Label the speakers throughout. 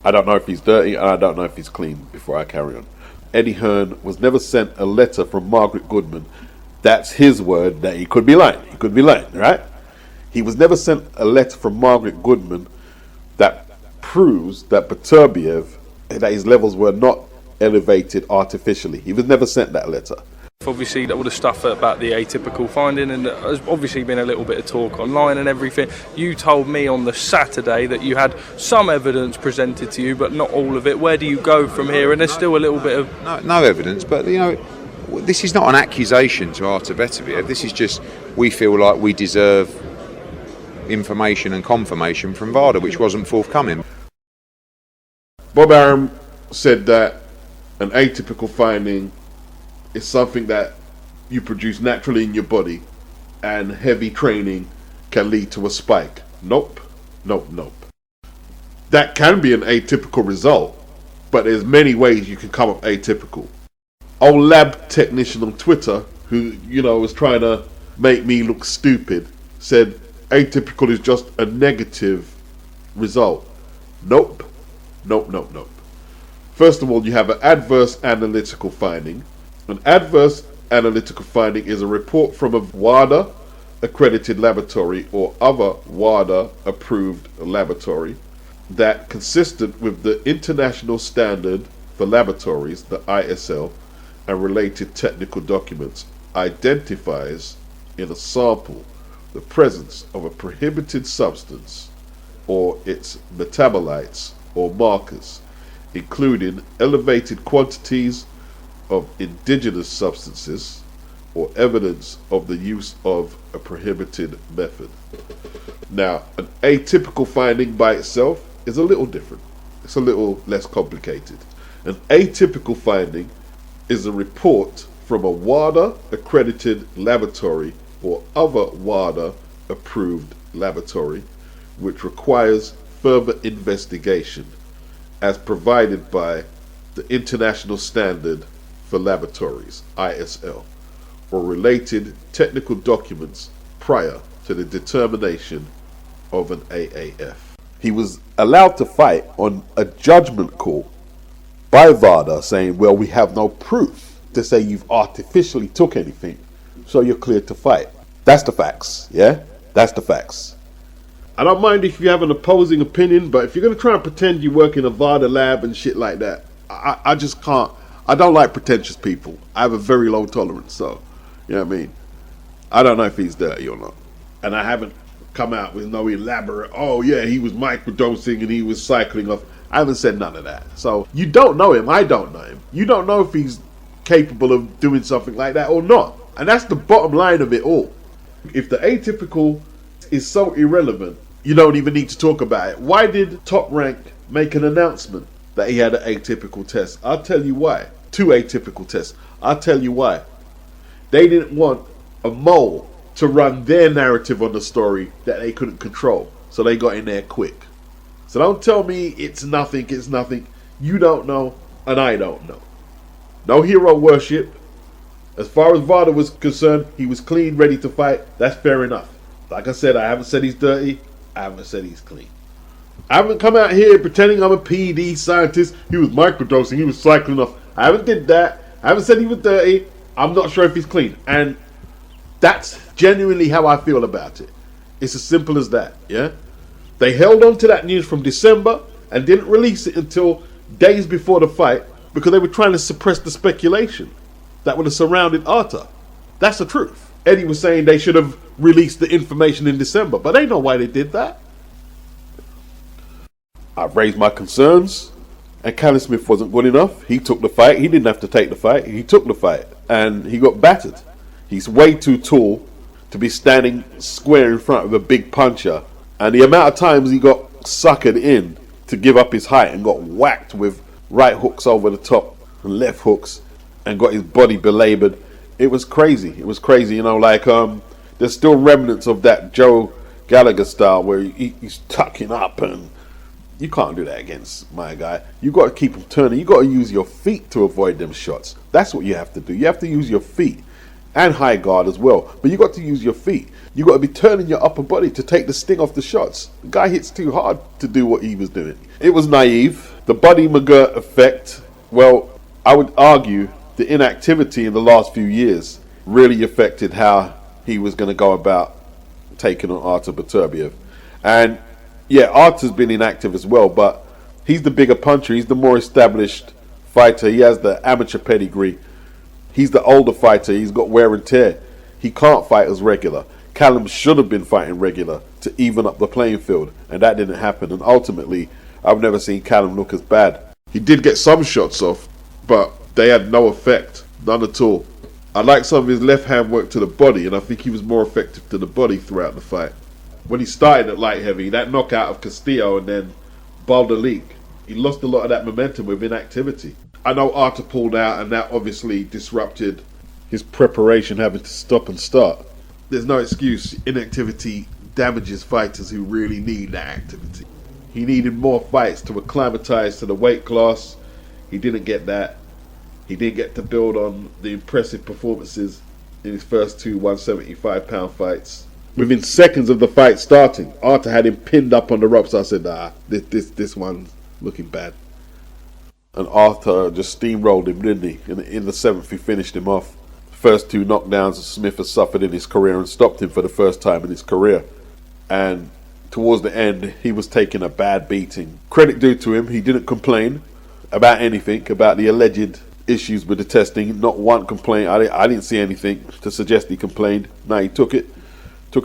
Speaker 1: I don't know if he's dirty and I don't know if he's clean before I carry on. Eddie Hearn was never sent a letter from Margaret Goodman. That's his word that he could be lying. He could be lying, right? He was never sent a letter from Margaret Goodman that proves that Beterbiev, that his levels were not elevated artificially. He was never sent that letter.
Speaker 2: Obviously all the stuff about the atypical finding, and there's obviously been a little bit of talk online and everything. You told me on the Saturday that you had some evidence presented to you, but not all of it. Where do you go from here? And there's still a little bit of...
Speaker 3: No evidence, but you know, this is not an accusation to Artur Beterbiev. This is just, we feel like we deserve information and confirmation from VADA, which wasn't forthcoming.
Speaker 1: Bob Arum said that an atypical finding is something that you produce naturally in your body, and heavy training can lead to a spike. Nope. That can be an atypical result, but there's many ways you can come up atypical. Old lab technician on Twitter, who, you know, was trying to make me look stupid, said atypical is just a negative result. Nope. First of all, you have an adverse analytical finding. An adverse analytical finding is a report from a WADA accredited laboratory or other WADA approved laboratory that, consistent with the International Standard for Laboratories, the ISL, and related technical documents, identifies in a sample the presence of a prohibited substance or its metabolites or markers, including elevated quantities of indigenous substances or evidence of the use of a prohibited method. Now, an atypical finding by itself is a little different. It's a little less complicated. An atypical finding is a report from a WADA accredited laboratory or other WADA approved laboratory which requires further investigation as provided by the International Standard for Laboratories, ISL, or related technical documents prior to the determination of an AAF. He was allowed to fight on a judgment call by VADA saying, well, we have no proof to say you've artificially took anything, so you're cleared to fight. That's the facts, yeah? That's the facts. I don't mind if you have an opposing opinion, but if you're going to try and pretend you work in a VADA lab and shit like that, I just can't. I don't like pretentious people. I have a very low tolerance, so, you know what I mean? I don't know if he's dirty or not. And I haven't come out with no elaborate, oh yeah, he was microdosing and he was cycling off. I haven't said none of that. So, you don't know him, I don't know him. You don't know if he's capable of doing something like that or not. And that's the bottom line of it all. If the atypical is so irrelevant, you don't even need to talk about it. Why did Top Rank make an announcement that he had an atypical test? I'll tell you why. 2 atypical tests. I'll tell you why. They didn't want a mole to run their narrative on the story that they couldn't control. So they got in there quick. So don't tell me it's nothing. You don't know, and I don't know. No hero worship. As far as VADA was concerned, he was clean, ready to fight. That's fair enough. Like I said, I haven't said he's dirty. I haven't said he's clean. I haven't come out here pretending I'm a PhD scientist. He was microdosing. He was cycling off. I haven't did that. I haven't said he was dirty. I'm not sure if he's clean. And that's genuinely how I feel about it. It's as simple as that, yeah? They held on to that news from December and didn't release it until days before the fight because they were trying to suppress the speculation that would have surrounded Artur. That's the truth. Eddie was saying they should have released the information in December, but they know why they did that. I've raised my concerns, and Callum Smith wasn't good enough. He took the fight. He didn't have to take the fight. He took the fight, and he got battered. He's way too tall to be standing square in front of a big puncher, and the amount of times he got suckered in to give up his height and got whacked with right hooks over the top and left hooks and got his body belabored. It was crazy. It was crazy, you know, like there's still remnants of that Joe Gallagher style where he's tucking up, and you can't do that against my guy. You got to keep him turning. You got to use your feet to avoid them shots. That's what you have to do. You have to use your feet and high guard as well. But you got to use your feet. You got to be turning your upper body to take the sting off the shots. The guy hits too hard to do what he was doing. It was naive. The Buddy McGirt effect, well, I would argue the inactivity in the last few years really affected how he was going to go about taking on Artur Beterbiev. And yeah, Artur's been inactive as well, but he's the bigger puncher. He's the more established fighter. He has the amateur pedigree. He's the older fighter. He's got wear and tear. He can't fight as regular. Callum should have been fighting regular to even up the playing field, and that didn't happen. And ultimately, I've never seen Callum look as bad. He did get some shots off, but they had no effect. None at all. I like some of his left hand work to the body, and I think he was more effective to the body throughout the fight. When he started at light heavy, that knockout of Castillo and then Alalshikh, he lost a lot of that momentum with inactivity. I know Artur pulled out, and that obviously disrupted his preparation, having to stop and start. There's no excuse. Inactivity damages fighters who really need that activity. He needed more fights to acclimatise to the weight class. He didn't get that. He didn't get to build on the impressive performances in his first two 175-pound fights. Within seconds of the fight starting, Artur had him pinned up on the ropes. I said, this one's looking bad. And Artur just steamrolled him, didn't he? In the seventh, he finished him off. First two knockdowns Smith has suffered in his career and stopped him for the first time in his career. And towards the end, he was taking a bad beating. Credit due to him, he didn't complain about anything, about the alleged issues with the testing. Not one complaint. I didn't see anything to suggest he complained. No, he took it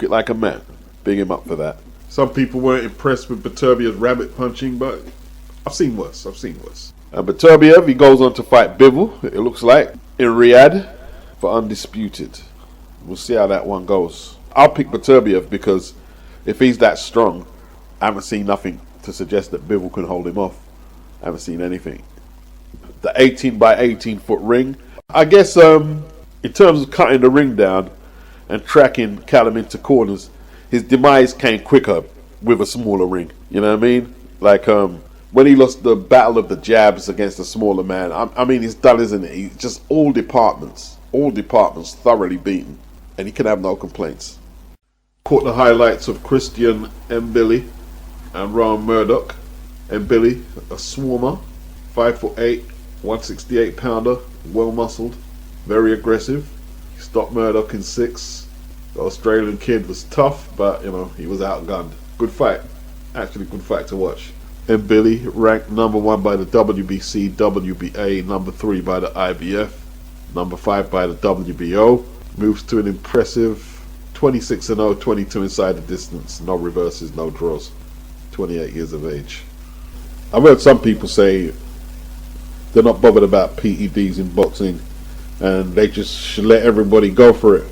Speaker 1: like a man. Big him up for that. Some people weren't impressed with Beterbiev's rabbit punching, but I've seen worse. And Beterbiev, he goes on to fight Bivol, it looks like, in Riyadh for undisputed. We'll see how that one goes. I'll pick Beterbiev because if he's that strong, I haven't seen nothing to suggest that Bivol can hold him off. I haven't seen anything. The 18 by 18 foot ring, I guess in terms of cutting the ring down and tracking Callum into corners, his demise came quicker with a smaller ring. You know what I mean? Like when he lost the battle of the jabs against a smaller man, I mean, it's done, isn't it? He's just all departments thoroughly beaten, and he can have no complaints. Caught the highlights of Christian MBILLI and Ron MURDOCH. MBILLI, a swarmer, 5'8", 168 pounder, well muscled, very aggressive. He stopped MURDOCH in 6. The Australian kid was tough, but you know, he was outgunned. Good fight, actually good fight to watch. MBILLI ranked number 1 by the WBC, WBA, number 3 by the IBF, number 5 by the WBO. Moves to an impressive 26-0, 22 inside the distance, no reverses, no draws. 28 years of age. I've heard some people say they're not bothered about PEDs in boxing and they just should let everybody go for it.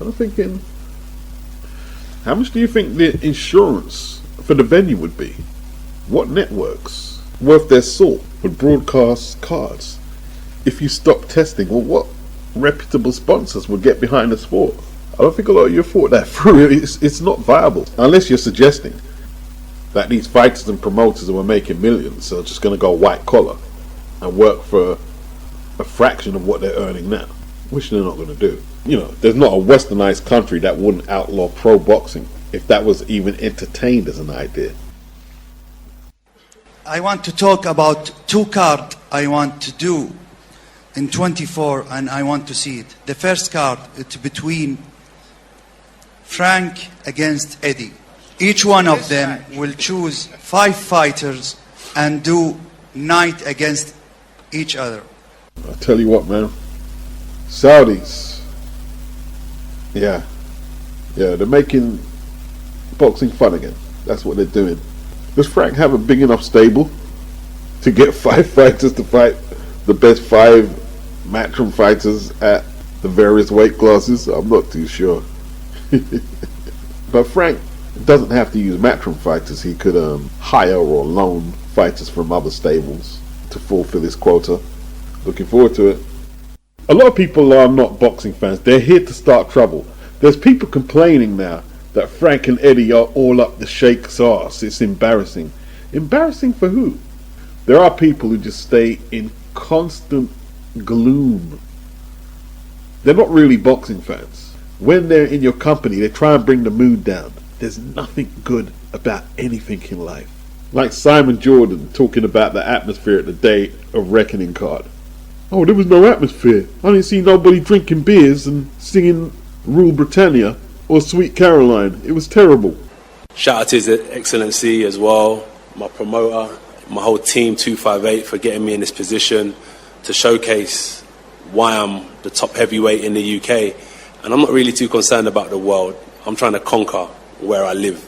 Speaker 1: I'm thinking, how much do you think the insurance for the venue would be? What networks worth their salt would broadcast cards? If you stop testing, well, what reputable sponsors would get behind the sport? I don't think a lot of you thought that through. It's not viable unless you're suggesting that these fighters and promoters who are making millions are just going to go white collar and work for a fraction of what they're earning now, which they're not going to do. You know, there's not a westernized country that wouldn't outlaw pro boxing if that was even entertained as an idea.
Speaker 4: I want to talk about 2 cards I want to do in 24, and I want to see it. The first card, it's between Frank against Eddie. Each one of them will choose 5 fighters and do night against each other.
Speaker 1: I tell you what, man, Saudis, yeah, they're making boxing fun again. That's what they're doing. Does Frank have a big enough stable to get 5 fighters to fight the best 5 matchroom fighters at the various weight classes? I'm not too sure. But Frank doesn't have to use matchroom fighters. He could hire or loan fighters from other stables to fulfill his quota. Looking forward to it. A lot of people are not boxing fans. They're here to start trouble. There's people complaining now that Frank and Eddie are all up the Sheikh's arse. It's embarrassing. Embarrassing for who? There are people who just stay in constant gloom. They're not really boxing fans. When they're in your company, they try and bring the mood down. There's nothing good about anything in life. Like Simon Jordan talking about the atmosphere at the day of reckoning card. Oh, there was no atmosphere. I didn't see nobody drinking beers and singing Rule Britannia or Sweet Caroline. It was terrible.
Speaker 5: Shout out to His Excellency as well, my promoter, my whole team 258 for getting me in this position to showcase why I'm the top heavyweight in the UK. And I'm not really too concerned about the world. I'm trying to conquer where I live.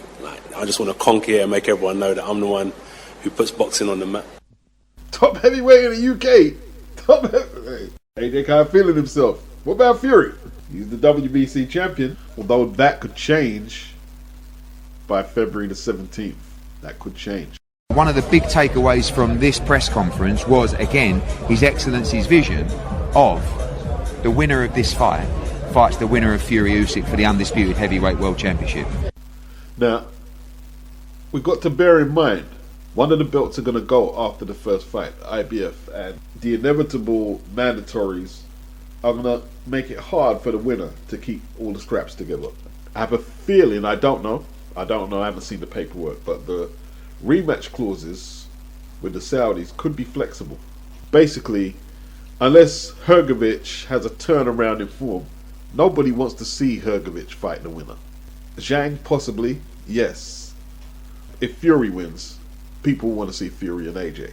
Speaker 5: I just want to conquer it and make everyone know that I'm the one who puts boxing on the map.
Speaker 1: Top heavyweight in the UK. Top heavyweight. AJ kind of feeling himself. What about Fury? He's the WBC champion, although that could change by February the 17th. That could change.
Speaker 3: One of the big takeaways from this press conference was, again, His Excellency's vision of the winner of this fight fights the winner of Fury Usyk for the undisputed heavyweight world championship.
Speaker 1: Now, we've got to bear in mind, one of the belts are going to go after the first fight, IBF, and the inevitable mandatories are going to make it hard for the winner to keep all the scraps together. I have a feeling, I don't know, I haven't seen the paperwork, but the rematch clauses with the Saudis could be flexible. Basically, unless Hrgovic has a turnaround in form, nobody wants to see Hrgovic fight the winner. Zhang, possibly, yes. If Fury wins, people want to see Fury and AJ.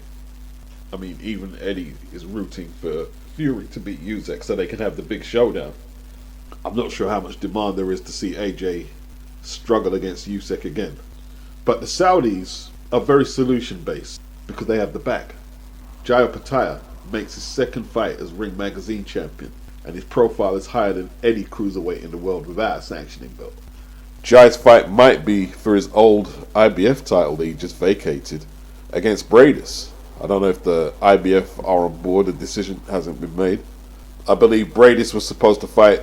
Speaker 1: I mean, even Eddie is rooting for Fury to beat Usyk so they can have the big showdown. I'm not sure how much demand there is to see AJ struggle against Usyk again. But the Saudis are very solution-based because they have the back. Jai OPETAIA makes his second fight as Ring Magazine champion, and his profile is higher than any cruiserweight in the world without a sanctioning belt. Jai's fight might be for his old IBF title that he just vacated against BREIDIS. I don't know if the IBF are on board, the decision hasn't been made. I believe BREIDIS was supposed to fight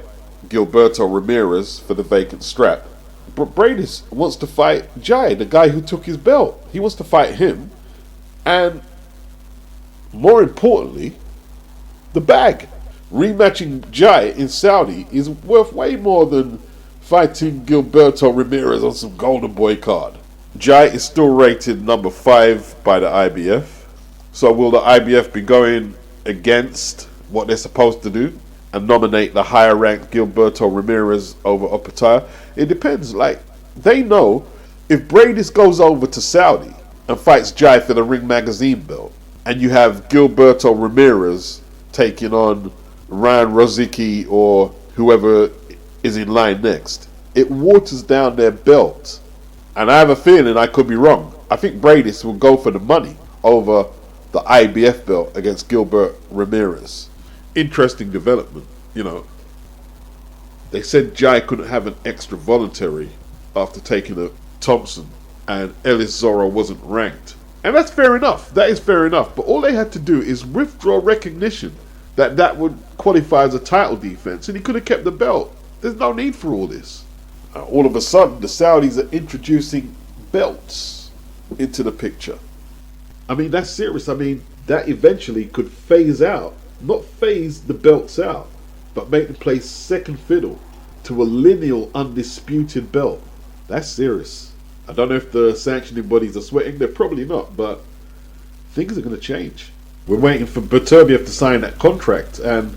Speaker 1: Gilberto Ramirez for the vacant strap. But BREIDIS wants to fight Jai, the guy who took his belt. He wants to fight him, and more importantly, the bag. Rematching Jai in Saudi is worth way more than fighting Gilberto Ramirez on some Golden Boy card. Jai is still rated number 5 by the IBF. So will the IBF be going against what they're supposed to do and nominate the higher ranked Gilberto Ramirez over OPETAIA? It depends. Like, they know if BREIDIS goes over to Saudi and fights Jai for the Ring Magazine belt, and you have Gilberto Ramirez taking on Ryan Rozicki or whoever is in line next, it waters down their belt. And I have a feeling, I could be wrong, I think BREIDIS will go for the money over the IBF belt against Gilbert Ramirez. Interesting development, you know. They said Jai couldn't have an extra voluntary after taking a Thompson, and Ellis Zorro wasn't ranked. And that's fair enough, that is fair enough, but all they had to do is withdraw recognition that would qualify as a title defense, and he could have kept the belt. There's no need for all this. All of a sudden, the Saudis are introducing belts into the picture. I mean, that's serious. I mean, that eventually could phase out, not phase the belts out, but make them play second fiddle to a lineal undisputed belt. That's serious. I don't know if the sanctioning bodies are sweating. They're probably not, but things are going to change. We're waiting for Beterbiev to sign that contract, and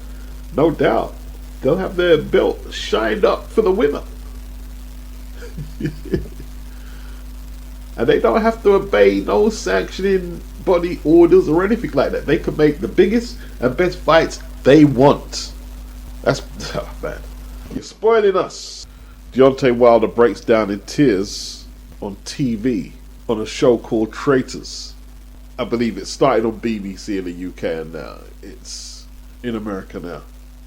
Speaker 1: no doubt they'll have their belt shined up for the winner. And they don't have to obey no sanctioning body orders or anything like that. They can make the biggest and best fights they want. That's, oh man, you're spoiling us. Deontay Wilder breaks down in tears on TV on a show called Traitors. I believe it started on BBC in the UK, and now it's in America now.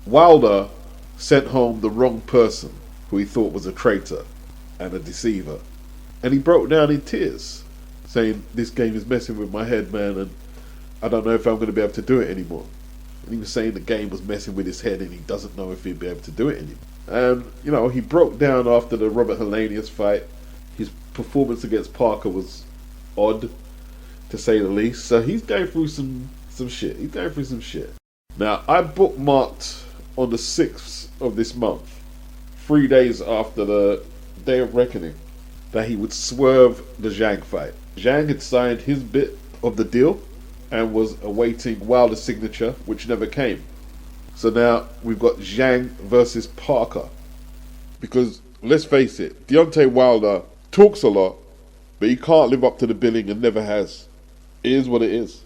Speaker 1: Wilder sent home the wrong person who he thought was a traitor and a deceiver. And he broke down in tears, saying, this game is messing with my head, man, and I don't know if I'm going to be able to do it anymore. And he was saying the game was messing with his head and he doesn't know if he'll be able to do it anymore. And, you know, he broke down after the Robert Helenius fight. His performance against Parker was odd, to say the least. So he's going through some shit. He's going through some shit. Now, I bookmarked on the 6th of this month, 3 days after the Day of Reckoning, that he would swerve the Zhang fight. Zhang had signed his bit of the deal and was awaiting Wilder's signature, which never came. So now we've got Zhang versus Parker. Because, let's face it, Deontay Wilder talks a lot, but he can't live up to the billing and never has. It is what it is.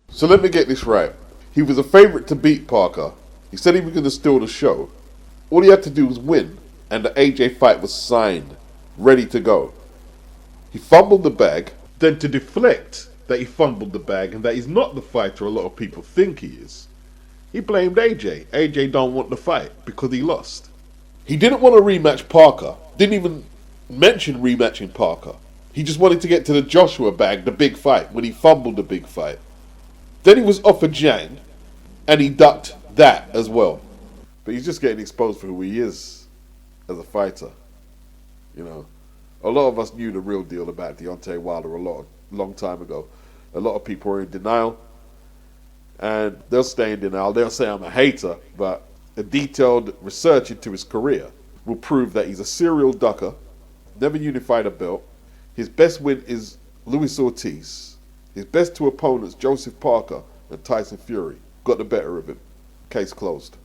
Speaker 1: So let me get this right. He was a favourite to beat Parker. He said he was going to steal the show. All he had to do was win, and the AJ fight was signed, ready to go. He fumbled the bag. Then to deflect that he fumbled the bag and that he's not the fighter a lot of people think he is, he blamed AJ. AJ don't want the fight because he lost. He didn't want to rematch Parker. Didn't even mention rematching Parker. He just wanted to get to the Joshua bag, the big fight, when he fumbled the big fight. Then he was offered Zhang, and he ducked that as well. But he's just getting exposed for who he is as a fighter. You know, a lot of us knew the real deal about Deontay Wilder long time ago. A lot of people are in denial, and they'll stay in denial. They'll say I'm a hater, but a detailed research into his career will prove that he's a serial ducker, never unified a belt. His best win is Luis Ortiz. His best two opponents, Joseph Parker and Tyson Fury, got the better of him. Case closed.